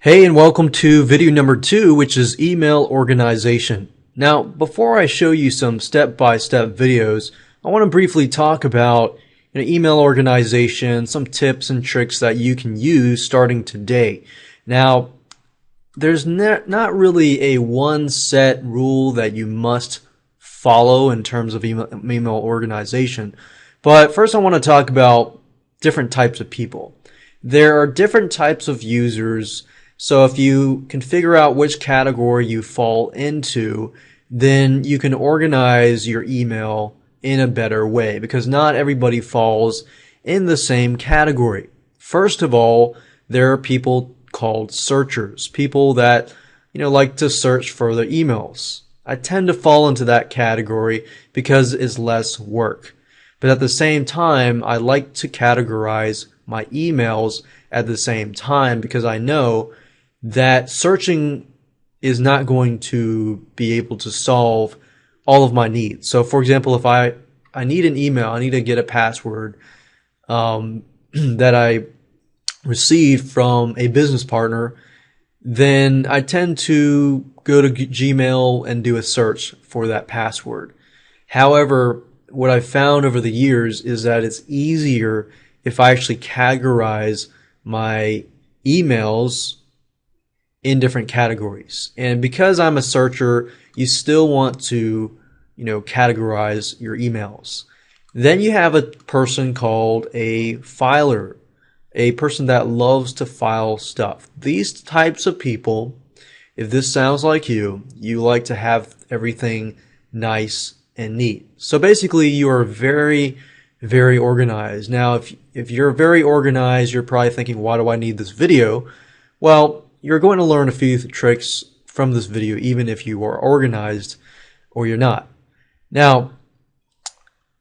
Hey, and welcome to video number 2, which is email organization. Now, before I show you some step-by-step videos, I want to briefly talk about email organization, some tips and tricks that you can use starting today. Now, there's not really a one set rule that you must follow in terms of email organization. But first I want to talk about different types of people. There are different types of users. So if you can figure out which category you fall into, then you can organize your email in a better way, because not everybody falls in the same category. First of all, there are people called searchers, people that like to search for their emails. I tend to fall into that category because it's less work. But at the same time, I like to categorize my emails at the same time, because I know that searching is not going to be able to solve all of my needs. So for example, if I need an email, I need to get a password that I received from a business partner, then I tend to go to Gmail and do a search for that password. However, what I've found over the years is that it's easier if I actually categorize my emails in different categories. And because I'm a searcher, you still want to, categorize your emails. Then you have a person called a filer, a person that loves to file stuff. These types of people, if this sounds like you like to have everything nice and neat. So basically you are very, very organized. Now, if you're very organized, you're probably thinking, why do I need this video? Well, you're going to learn a few tricks from this video, even if you are organized or you're not. Now,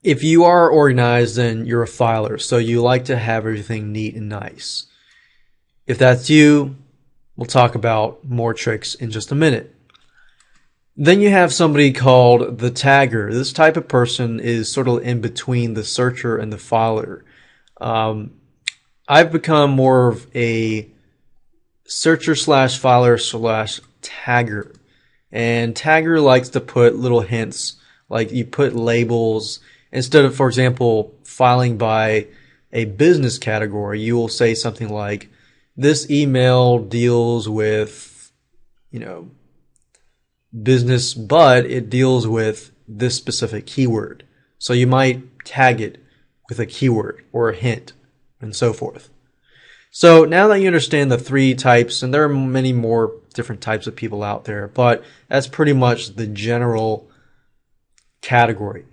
if you are organized, then you're a filer, so you like to have everything neat and nice. If that's you, we'll talk about more tricks in just a minute. Then you have somebody called the tagger. This type of person is sort of in between the searcher and the filer. I've become more of a searcher slash filer slash tagger. And tagger likes to put little hints, like you put labels. Instead of, for example, filing by a business category, you will say something like, this email deals with, business, but it deals with this specific keyword. So you might tag it with a keyword or a hint and so forth. So now that you understand the three types, and there are many more different types of people out there, but that's pretty much the general category.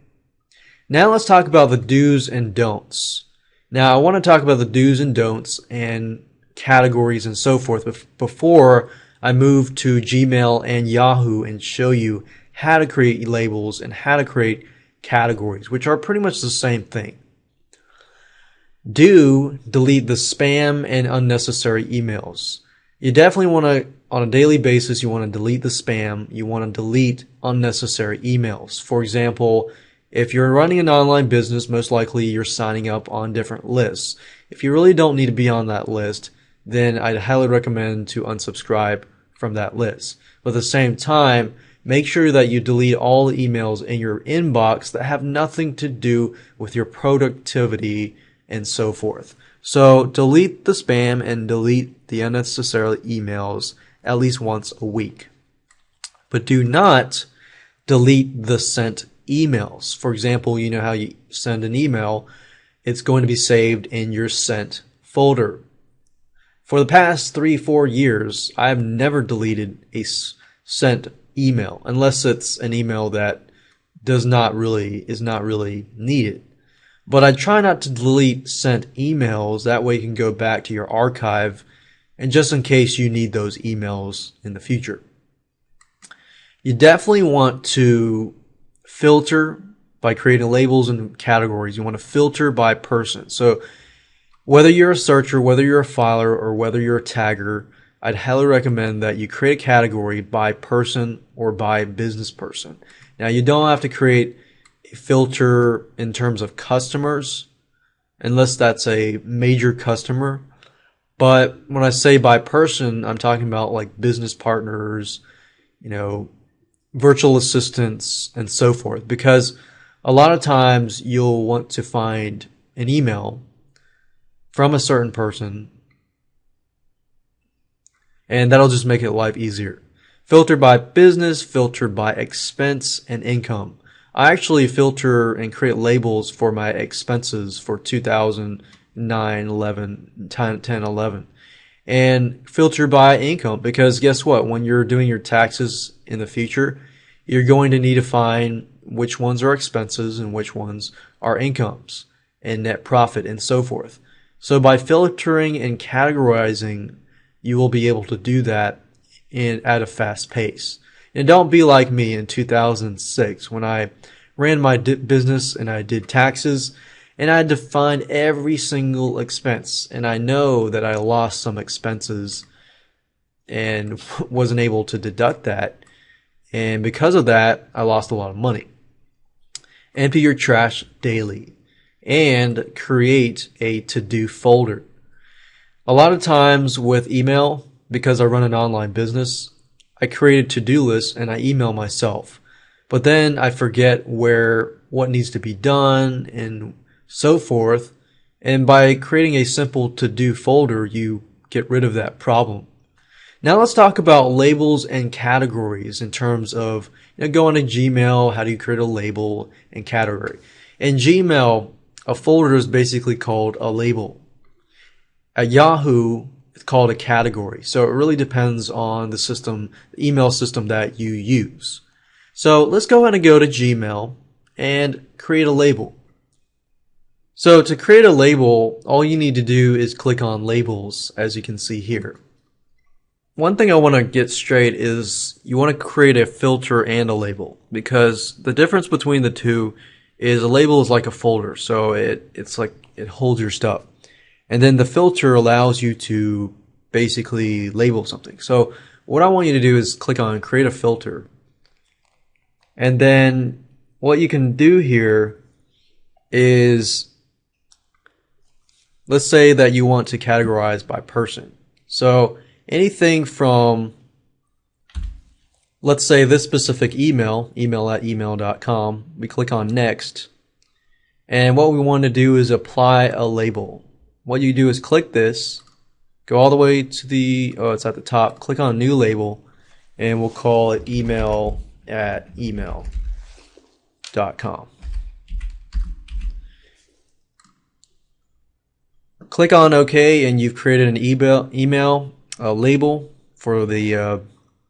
Now let's talk about the do's and don'ts. Now I want to talk about the do's and don'ts and categories and so forth before I move to Gmail and Yahoo and show you how to create labels and how to create categories, which are pretty much the same thing. Do delete the spam and unnecessary emails. You definitely want to, on a daily basis, you want to delete the spam. You want to delete unnecessary emails. For example, if you're running an online business, most likely you're signing up on different lists. If you really don't need to be on that list, then I'd highly recommend to unsubscribe from that list. But at the same time, make sure that you delete all the emails in your inbox that have nothing to do with your productivity and so forth. So delete the spam and delete the unnecessary emails at least once a week. But do not delete the sent emails. For example, you know how you send an email, it's going to be saved in your sent folder. For the past 3-4 years, I've never deleted a sent email unless it's an email that is not really needed. But I try not to delete sent emails. That way you can go back to your archive, and just in case you need those emails in the future. You definitely want to filter by creating labels and categories. You want to filter by person. So whether you're a searcher, whether you're a filer, or whether you're a tagger, I'd highly recommend that you create a category by person or by business person. Now, you don't have to create a filter in terms of customers, unless that's a major customer. But when I say by person, I'm talking about like business partners, you know, virtual assistants, and so forth. Because a lot of times you'll want to find an email from a certain person, and that'll just make it life easier. Filter by business, filter by expense and income. I actually filter and create labels for my expenses for 2009, 11, 10, 11. And filter by income, because guess what? When you're doing your taxes in the future, you're going to need to find which ones are expenses and which ones are incomes and net profit and so forth. So by filtering and categorizing, you will be able to do that at a fast pace. And don't be like me in 2006 when I ran my business and I did taxes and I had to find every single expense. And I know that I lost some expenses and wasn't able to deduct that. And because of that, I lost a lot of money. Empty your trash daily and create a to-do folder. A lot of times with email, because I run an online business, I create a to-do list and I email myself. But then I forget what needs to be done and so forth. And by creating a simple to-do folder, you get rid of that problem. Now let's talk about labels and categories in terms of, going to Gmail, how do you create a label and category? In Gmail, a folder is basically called a label. At Yahoo, it's called a category. So it really depends on the email system that you use. So let's go ahead and go to Gmail and create a label. So to create a label, all you need to do is click on labels, as you can see here. One thing I want to get straight is you want to create a filter and a label, because the difference between the two is a label is like a folder. So it's like it holds your stuff. And then the filter allows you to basically label something. So what I want you to do is click on create a filter. And then what you can do here is, let's say that you want to categorize by person. So anything from, let's say this specific email@email.com, we click on next. And what we want to do is apply a label. What you do is click this, go all the way to it's at the top, click on new label, and we'll call it email@email.com. Click on OK, and you've created an email label for the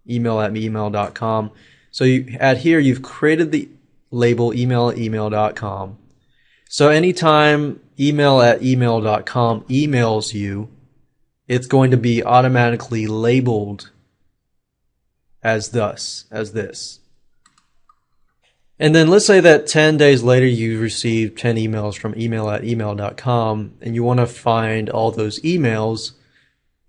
email@email.com. So here you've created the label email@email.com. So anytime email@email.com emails you, it's going to be automatically labeled as this. And then let's say that 10 days later you receive 10 emails from email@email.com and you want to find all those emails.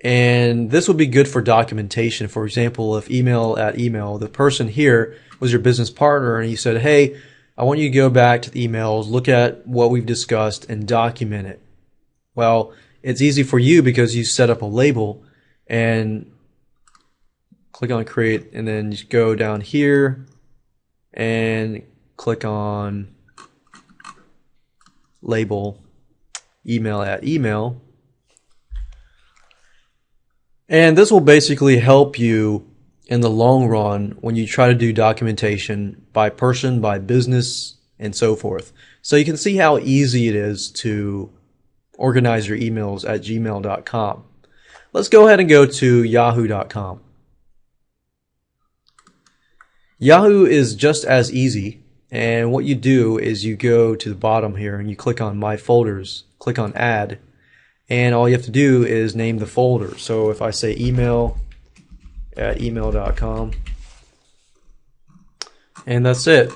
And this would be good for documentation. For example, if email@email, the person here was your business partner and he said, hey, I want you to go back to the emails, look at what we've discussed and document it. Well, it's easy for you because you set up a label and click on create, and then you go down here and click on label email@email. And this will basically help you in the long run when you try to do documentation by person, by business, and so forth. So you can see how easy it is to organize your emails at gmail.com. Let's go ahead and go to yahoo.com. Yahoo is just as easy, and what you do is you go to the bottom here and you click on My Folders, click on Add, and all you have to do is name the folder. So if I say email@email.com, and that's it.